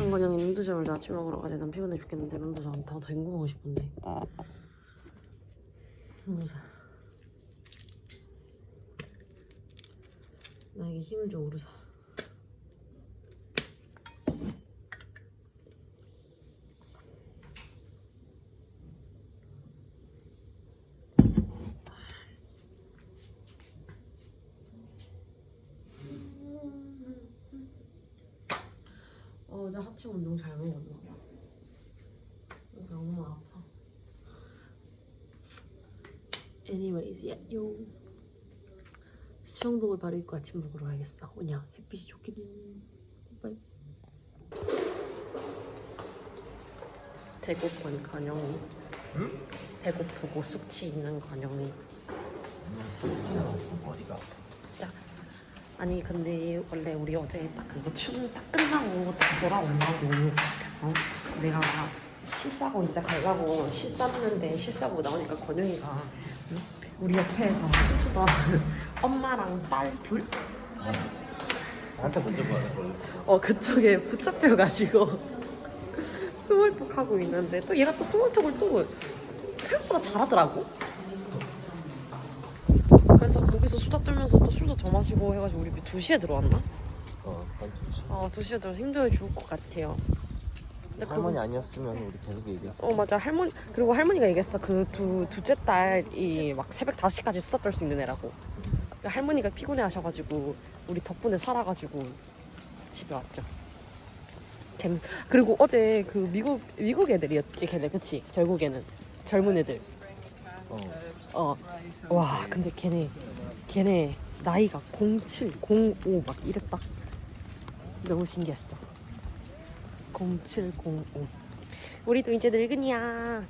정관영이 눈두점을 아침 먹으러 가자. 난 피곤해 죽겠는데 눈두점 더 헹구고 싶은데. 우르사. 나에게 힘을 줘 우르사. 어제 하체 운동 잘 먹었나 봐. 너무 아파. Anyways, 요 수영복을 바로 입고 아침 먹으러 가야겠어. 왜냐 햇빛이 좋기는. 바이. 배고픈 관영이. 응? 배고프고 숙취 있는 관영이. 숙취가 어디가? 자, 아니 근데 원래 우리 어제 딱 그거 춤 딱 끝나고 딱 돌아오려고 내가 시 싸고 이제 가려고 시 쌌는데 시 싸고 나오니까 건영이가 우리 옆에서 춤추던 엄마랑 딸 둘? 나한테 먼저 말해. 그쪽에 붙잡혀가지고 스몰톡 하고 있는데 또 얘가 또 스몰톡을 또 생각보다 잘하더라고. 그래서 거기서 수다 떨면서 또 술도 더 마시고 해가지고 우리 2시에 들어왔나? 한 2시. 2시에 들어서 힘들어 죽을 것 같아요. 근데 할머니 아니었으면 우리 계속 얘기했어. 맞아. 그리고 할머니가 얘기했어. 그 둘째 딸이 막 새벽 5시까지 수다 떨 수 있는 애라고. 그러니까 할머니가 피곤해 하셔가지고 우리 덕분에 살아가지고 집에 왔죠. 그리고 어제 그 미국 애들이었지 걔네. 그치? 결국에는 젊은 애들. 와 근데 걔네 나이가 07, 05 막 이랬다. 너무 신기했어. 07, 05. 우리도 이제 늙은이야.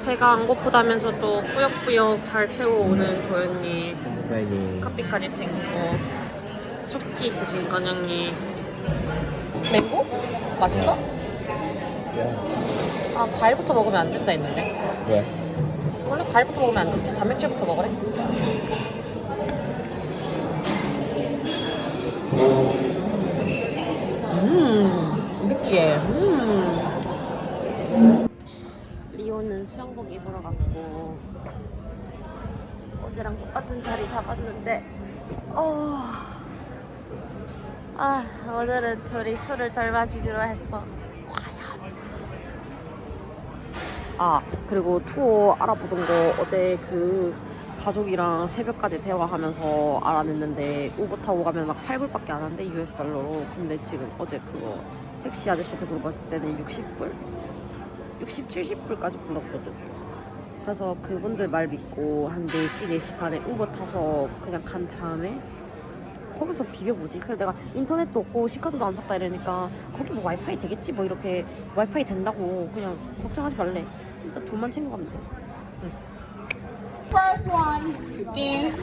배가 안 고프다면서도 꾸역꾸역 잘 채워오는 도현님. 커피까지 챙기고 숙취 있으신 건영님. 맹고? 맛있어? 과일부터 먹으면 안 된다 했는데. 왜? 원래 과일부터 먹으면 안 된대. 단백질부터 먹으래. 느끼해. 리오는 수영복 입으러 갔고 어제랑 똑같은 자리 잡았는데 오늘은 둘이 술을 덜 마시기로 했어. 그리고 투어 알아보던 거 어제 그 가족이랑 새벽까지 대화하면서 알아냈는데 우버 타고 가면 막 8불밖에 안 한대 $. 근데 지금 어제 그거 택시 아저씨한테 물어봤을 때는 60불? 60, 70불까지 불렀거든. 그래서 그분들 말 믿고 한 4시, 4시 반에 우버 타서 그냥 간 다음에 거기서 비벼보지. 그래서 내가 인터넷도 없고 시카드도 안 샀다 이러니까 거기 뭐 와이파이 되겠지 뭐 이렇게 와이파이 된다고 그냥 걱정하지 말래. 일단 돈만 챙겨가면 돼. First one is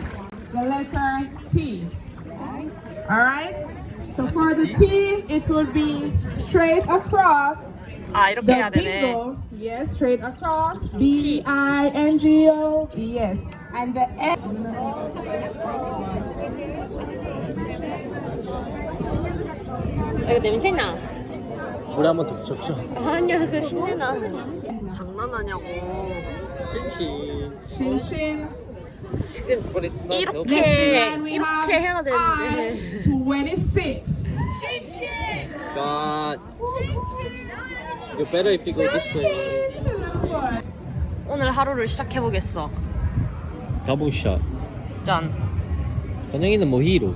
the letter T. Alright? So for the T, it will be straight across. 이렇게 The 해야 되네. bingo, yes, straight across. B-I-N-G-O, yes. And the N. 이거 냄새나. 물에 한번 더 적셔. 아니야 그 신내나. 장난하냐고. Shin. 지금 Next in 이렇게 line we have 해야 되는데. I-26. God. You're better if you go this way. 오늘 하루를 시작해보겠어. 가보샷. 짠. 건영이는 모히로.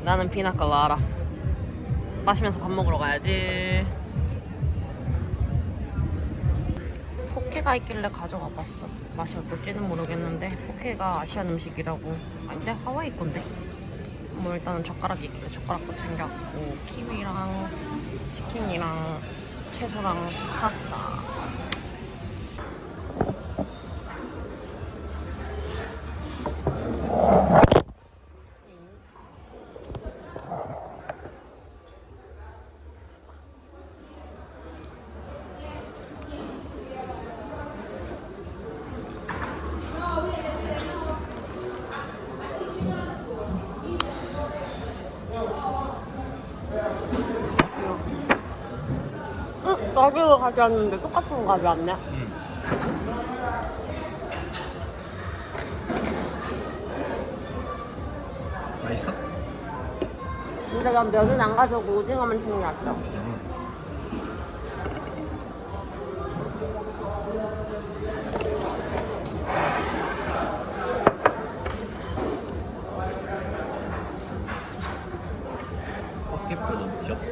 나는 피나colada. 마시면서 밥 먹으러 가야지. 포케가 있길래 가져가 봤어. 맛이 어떨지는 모르겠는데 포케가 아시안 음식이라고. 아닌데 하와이 건데. 뭐 일단은 젓가락이 있길래 젓가락도 챙겼고 키위랑 치킨이랑 채소랑 파스타. 가격을 가져왔는데 똑같은 거 가져왔네. 맛있어? 근데 난 면은 안 가져오고 오징어만 챙겨왔어. 헛개표 너무 귀엽다.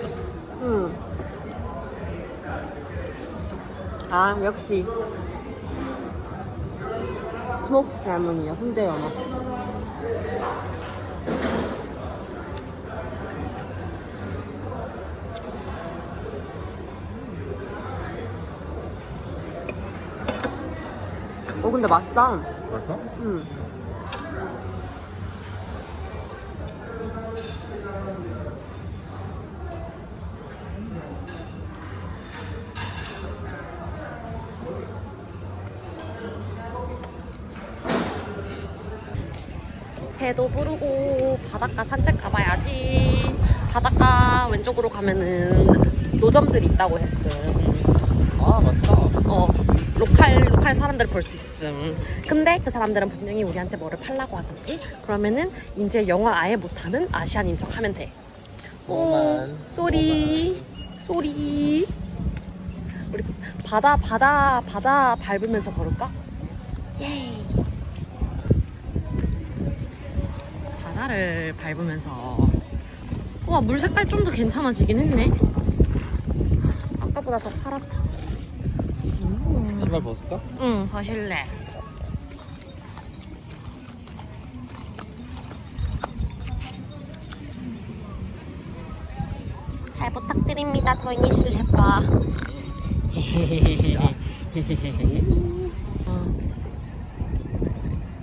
아, 역시. 스모크드 살몬이야, 훈제 연어. 근데 맛있다. 맛있어? 응. 배도 부르고 바닷가 산책 가봐야지. 바닷가 왼쪽으로 가면은 노점들이 있다고 했음. 아 맞다. 로컬 사람들을 볼 수 있음. 근데 그 사람들은 분명히 우리한테 뭐를 팔라고 하겠지? 그러면은 이제 영어 아예 못하는 아시안인 척 하면 돼. 쏘리. 우리 바다 밟으면서 걸을까? 예이. 바다를 밟으면서. 우와, 물 색깔 좀 더 괜찮아지긴 했네. 아까보다 더 파랗다. 신발 벗을까? 응, 벗을래. 잘 부탁드립니다, 더이니 슬래퍼.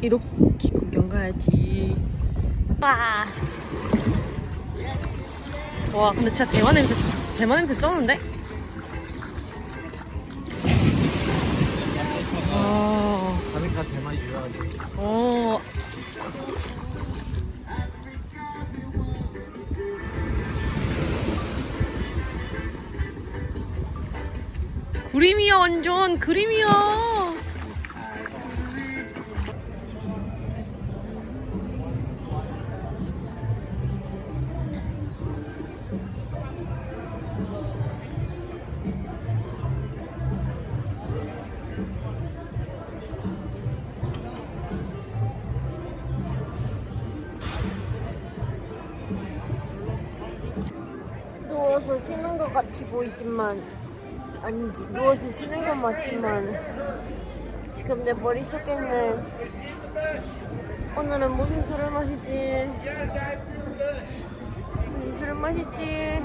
이렇게 구경 가야지. 와, 근데 진짜 대만 냄새 쩌는데? 가니까 대만 유명하지. 그림이야, 완전 그림이야. 누워서 쉬는 것 같이 보이지만 아니지, 누워서 쉬는 건 맞지만 지금 내 머릿속에는 오늘은 무슨 술을 마시지? 무슨 술을 마시지?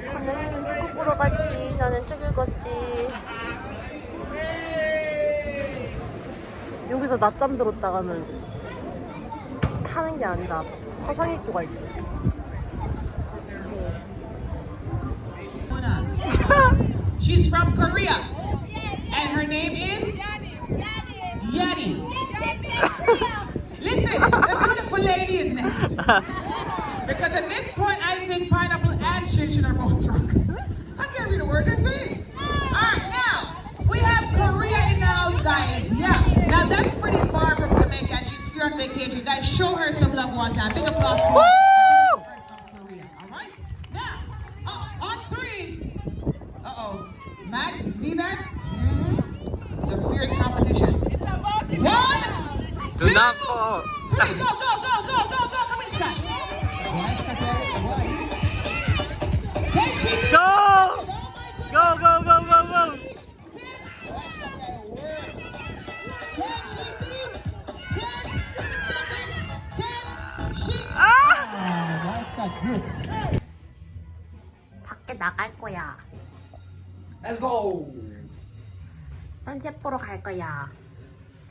가면은 축구 보러 갔지, 나는 책을 걷지. 여기서 낮잠 들었다가는 타는 게 아니라 화상 입고 갈 때. She's from Korea, and her name is Yeti. Listen, the beautiful lady is next. Because at this point, I think pineapple and chinchin are both drunk. I can't read a word they're saying. All right, now we have Korea in the house, guys. Yeah, now that's pretty far from Jamaica, and she's here on vacation. Guys, show her some love one time. Big applause for her. Korea. All right, now on three. Max, you see that? Some serious competition. It's about to 1, 2, 3, go, come inside. Hey, Go! 밖에 나갈 거야. Let's go! 선셋 보러 갈 거야.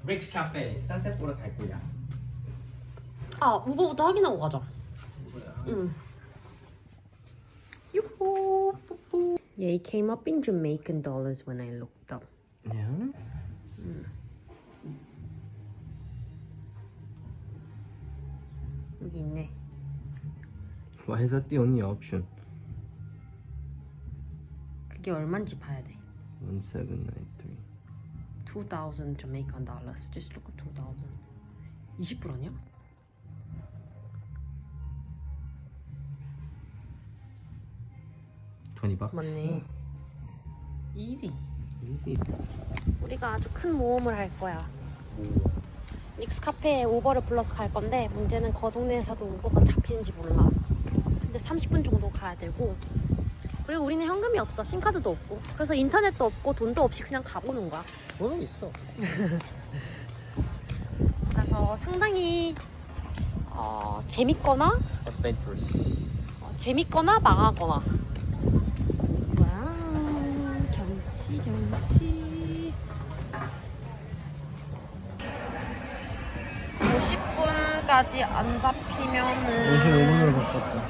릭스 카페 선셋 보러 갈 거야. 우버부터 확인하고 가자. 응. 유후, 뿌뿌. Yeah, it came up in Jamaican dollars when I looked up. Yeah? 여기 있네. Why is that the only option? 이게 얼마인지 봐야 돼. 1793. 2,000 Jamaican dollars. Just look at 2,000. 20불 아니야? $20. 맞네. Easy. Easy. 우리가 아주 큰 모험을 할 거야. 닉스 카페에 우버를 불러서 갈 건데 문제는 그 동네에서도 우버가 잡히는지 몰라. 근데 30분 정도 가야 되고 그리고 우리는 현금이 없어. 신카드도 없고 그래서 인터넷도 없고 돈도 없이 그냥 가보는 거야. 돈은 있어. 그래서 상당히 재밌거나 Adventurous. 재밌거나 망하거나. 와우 경치 경치. 50분까지 안 잡히면은 55분으로 바꿨다.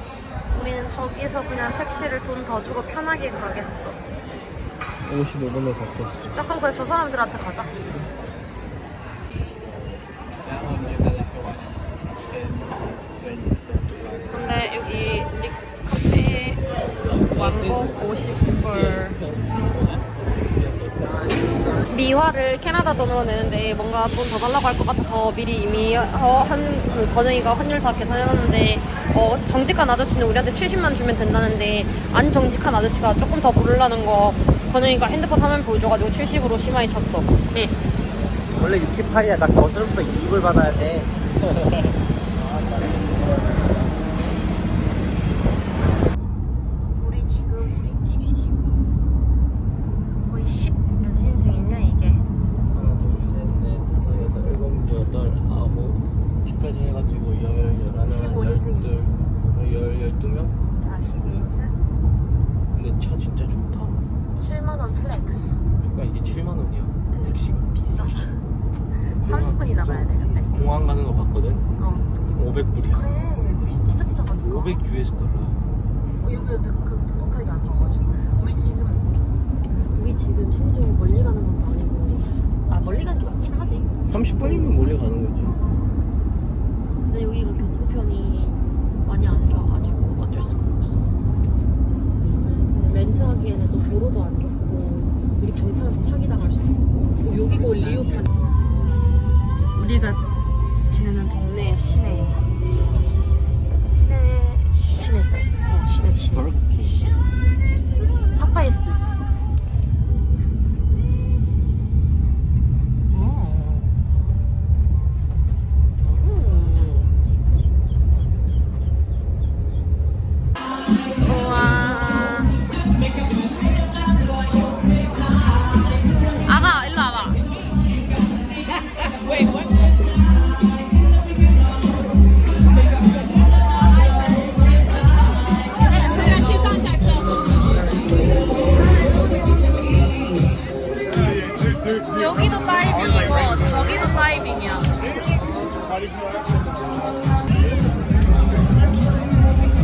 우리는 저기서 그냥 택시를 돈 더 주고 편하게 가겠어. 55분으로 바꿨어. 진짜 그럼 그래 저 사람들한테 가자. 근데 여기 닉스 카페 왕복 50불. 미화를 캐나다 돈으로 내는데 뭔가 돈 더 달라고 할 것 같아서 미리 이미 그 건영이가 환율 다 계산해놨는데 정직한 아저씨는 우리한테 70만 주면 된다는데 안 정직한 아저씨가 조금 더 부르려는 거 건영이가 핸드폰 화면 보여줘가지고 70으로 심하게 쳤어. 응. 원래 68이야. 나 거스름부터 2불 받아야 돼. 우리 우리끼리 지금 거의 10 몇 신승이냐 이게. 하나, 둘, 셋, 넷, 다섯, 여섯, 일곱, 여덟, 아홉. 뒤까지 해가지고 11명. 12명? 아 12인승? 근데 차 진짜 좋다. 7만원 플렉스. 그러니까 이게 7만 원이야. 택시가. 비싸다. 30분이나 가야 돼 근데. 공항 가는 거 봤거든? 500불이야. 그래 진짜 비싸다니까. 500 US 달러. 여기 그 교통카드가 안 좋아가지고 우리 지금 심지어 멀리 가는 것도 아니고 멀리 가는 게 맞긴 하지. 30분이면 멀리 가는 거지. 근데 여기가 교통편이 많이 안 좋아가지고 어쩔 수가 없어. 렌트하기에는 또 도로도 안 좋고 우리 경찰한테 사기당할 수도 있고 여기가 리오판. 우리가 지내는 동네 시내. 시내. 버거킹. 파파이스도 있었어. 우와. 아가 일로 와봐. 여기도 다이빙이고 저기도 다이빙이야.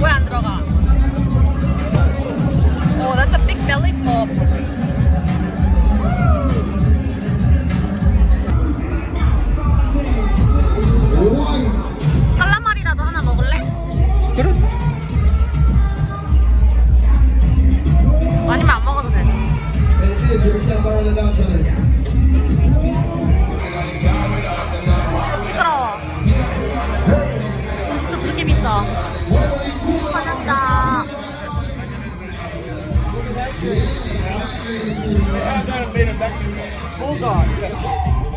왜 안 들어가? 오, that's a big belly flop. 칼라마리라도 하나 먹을래? 그래? 아니면 안 먹어도 돼. 시끄러워. 음식도 그렇게 비싸. 화장자.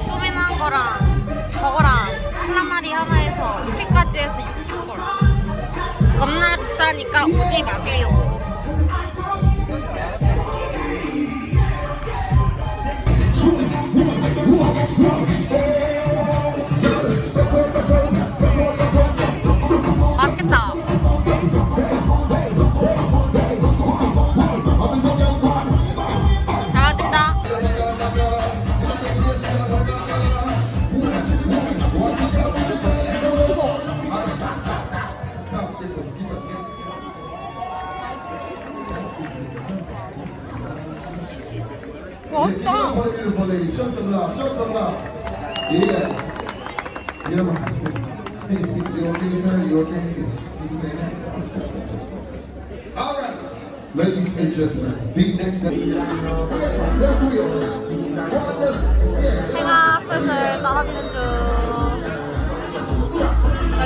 쪼민한 거랑 저거랑 칼라마리 하나에서 치까지 해서 60불. 겁나 비싸니까 오지 마세요. 맛있겠다. 잘 먹겠다. 맛있다. Show some love. Show some love. Yeah. Yeah. You okay, sir? You okay? All right. Ladies and gentlemen, the next let's wheel. 해가 슬슬 떨어지는 중.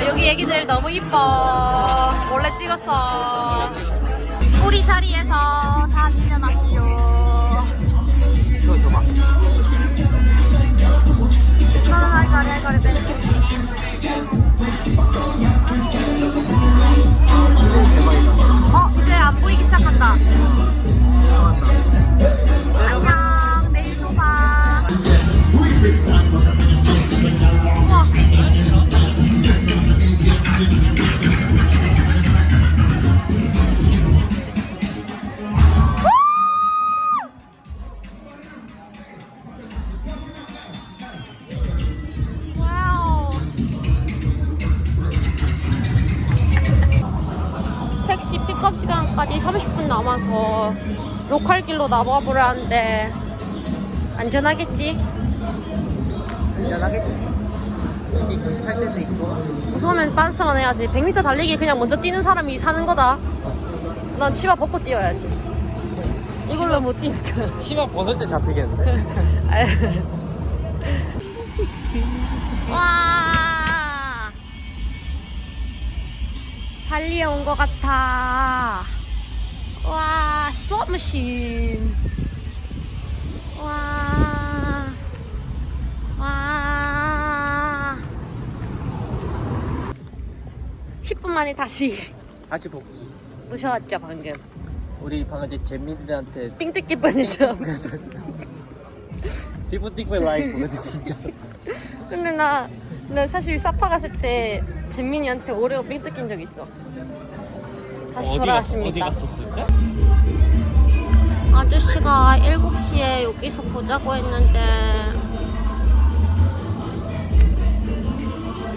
여기 애기들 너무 이뻐. 몰래 찍었어. 우리 자리에서 다 밀려났지요. 너는 할 거리 빼. 이제 안 보이기 시작한다. 안녕, 내일 또 봐. 우와. 와우. 택시 픽업 시간까지 30분 남아서 로컬 길로 나와보려 하는데 안전하겠지? 안전하겠지. 여기 경찰대도 있고. 무서우면 빤스만 해야지. 100m 달리기 그냥 먼저 뛰는 사람이 사는 거다. 난 치마 벗고 뛰어야지. 이걸로 못 뛰니까. 치마 벗을 때 잡히겠는데? 와, 발리에 온 것 같아. 와, 슬롯 머신. 와, 와. 10분 만에 다시 다시 복귀. 오셔왔죠 방금. 우리 방금 이제 잼민들한테 삥 뜯길 뻔했죠. People think we're like 근데 진짜. 근데 나 사실 사파 갔을 때 잼민이한테 오레오 삥 뜯긴 적 있어. 다시 돌아가십니다. 어디 갔었을까? 아저씨가 7시에 여기서 보자고 했는데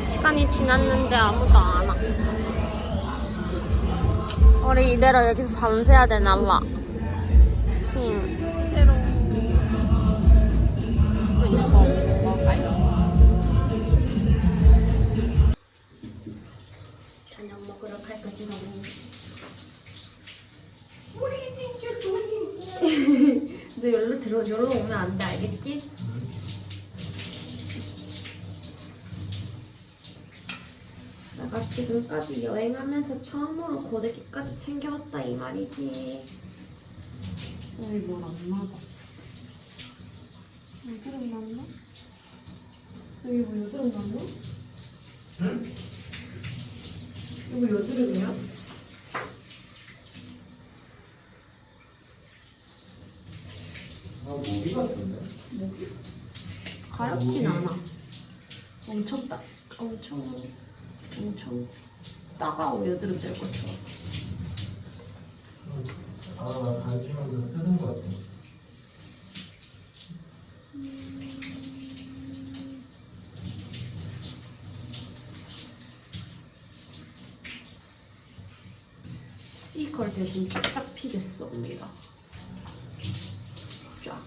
시간이 지났는데 아무도 안 와. 우리 이대로 여기서 밤새야 되나 봐. 저녁 먹으러 갈 거지 너. 너 여기로 오면 안 돼, 알겠지? 내가 지금까지 여행하면서 처음으로 고데기까지 챙겨왔다 이 말이지. 여기 뭘 안 맞아. 여드름 났나? 여기 뭐 여드름 났나? 응? 이거 여드름이야? 모기 같은데? 목이? 가렵진 않아. 엄청 따가워 여드름 될 것처럼. 나 가르치면서 뜯은 것 같아. C컬 대신 쫙쫙 피겠습니다. 쫙.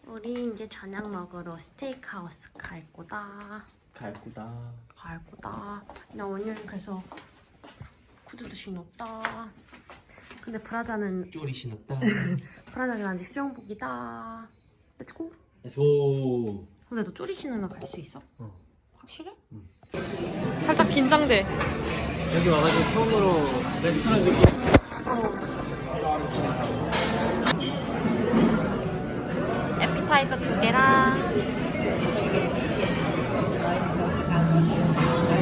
우리 이제 저녁 먹으러 스테이크하우스 갈 거다. 갈 거다. 나 오늘 그래서 구두도 신었다. 근데 프라자는 쪼리 신었다. 프라자는 아직 수영복이다. 렛츠고. 렛츠고. 근데 너 쪼리 신으면 갈 수 있어? 확실해? 응. 살짝 긴장돼. 여기 와가지고 처음으로 레스토랑 느낌. 에피타이저 2개랑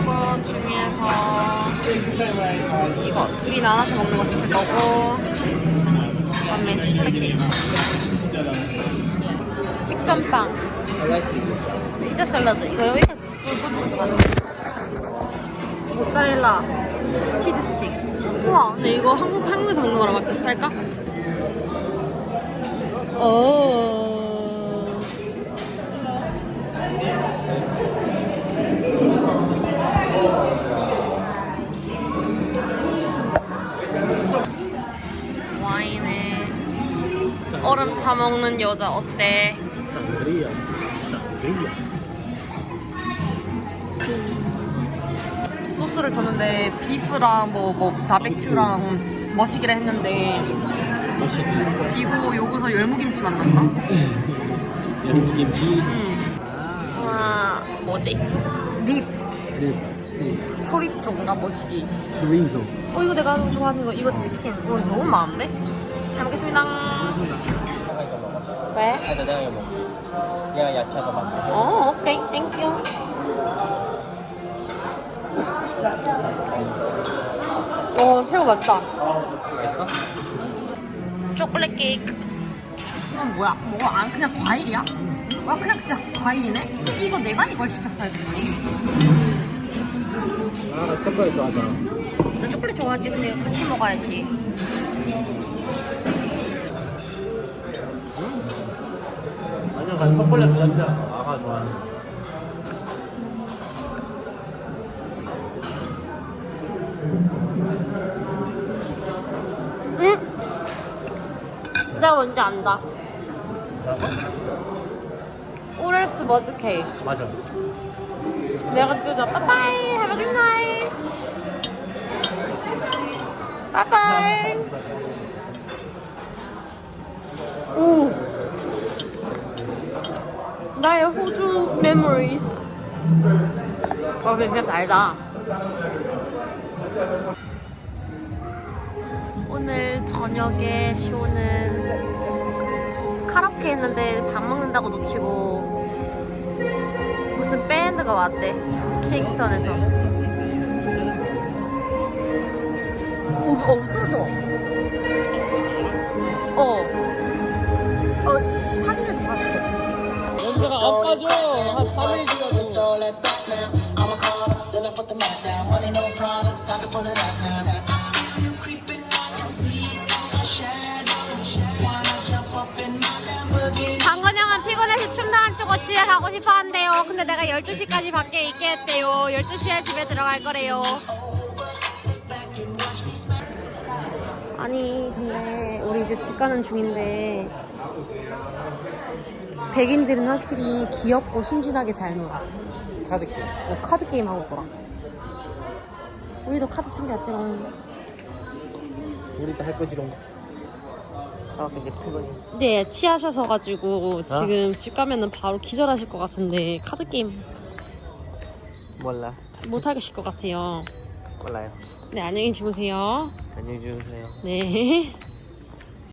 이거 중에서 이거 둘이 나눠서 먹는 거 시킬 거고 그다음에 치즈케이크 식전빵 피자 샐러드 이거 여기가 모짜렐라 치즈 스틱. 우와 근데 이거 한국에서 먹는 거랑 막 비슷할까? 오. 와인에 얼음 타 먹는 여자 어때? 쌍그리야. 코스를 줬는데 비프랑 뭐 바베큐랑 머시기를 했는데 이거 여기서 열무김치 만났다. 열무김치. 와 뭐지? 립 스테이크. 초리종가 머시기. 초리소. 이거 내가 좋아하는 거. 이거 치킨. 너무 많은데? 잘 먹겠습니다. 왜? 아니 내가 이거 먹을게. 얘가 야채가 많네. 오케이. 땡큐. 새우 맛있다. 맛있어? 초콜릿 케이크. 이건 뭐야? 뭐가 그냥 과일이야? 와 그냥 진짜 과일이네? 이거 내가 이걸 시켰어야 되지. 아 초콜릿 좋아하잖아. 나 초콜릿 좋아하지. 근데 이거 같이 먹어야지. 완전 간 초콜릿 그 자체야. 아가 좋아하는. 응? 내가 뭔지 안다. 오렐스 머드 케이크. 맞아. 내가 뜯어. 빠빠이. Have a good night. 빠빠이. 오. 나의 호주 memories. 진짜 달다. 오늘 저녁에 쇼는 카라오케 했는데 밥 먹는다고 놓치고 무슨 밴드가 왔대. 킹스턴에서. 없어져. 사진에서 봤어. 냄새가 안 빠져. 한 3일 지나도. 강건영은 피곤해서 춤도 안 추고 집에 가고 싶어 한대요. 근데 내가 12시까지 밖에 있게 했대요. 12시에 집에 들어갈 거래요. 아니 근데 우리 이제 집 가는 중인데 백인들은 확실히 귀엽고 순진하게 잘 놀아. 카드 게임. 카드 게임 하고 놀아. 우리도 카드 챙겼지롱. 우리도 할 거지롱. 아 근데 피곤해. 네, 취하셔서 가지고 지금 집 가면은 바로 기절하실 것 같은데 카드 게임 몰라. 못 하실 것 같아요. 몰라요. 네, 안녕히 주무세요. 안녕히 주무세요. 네.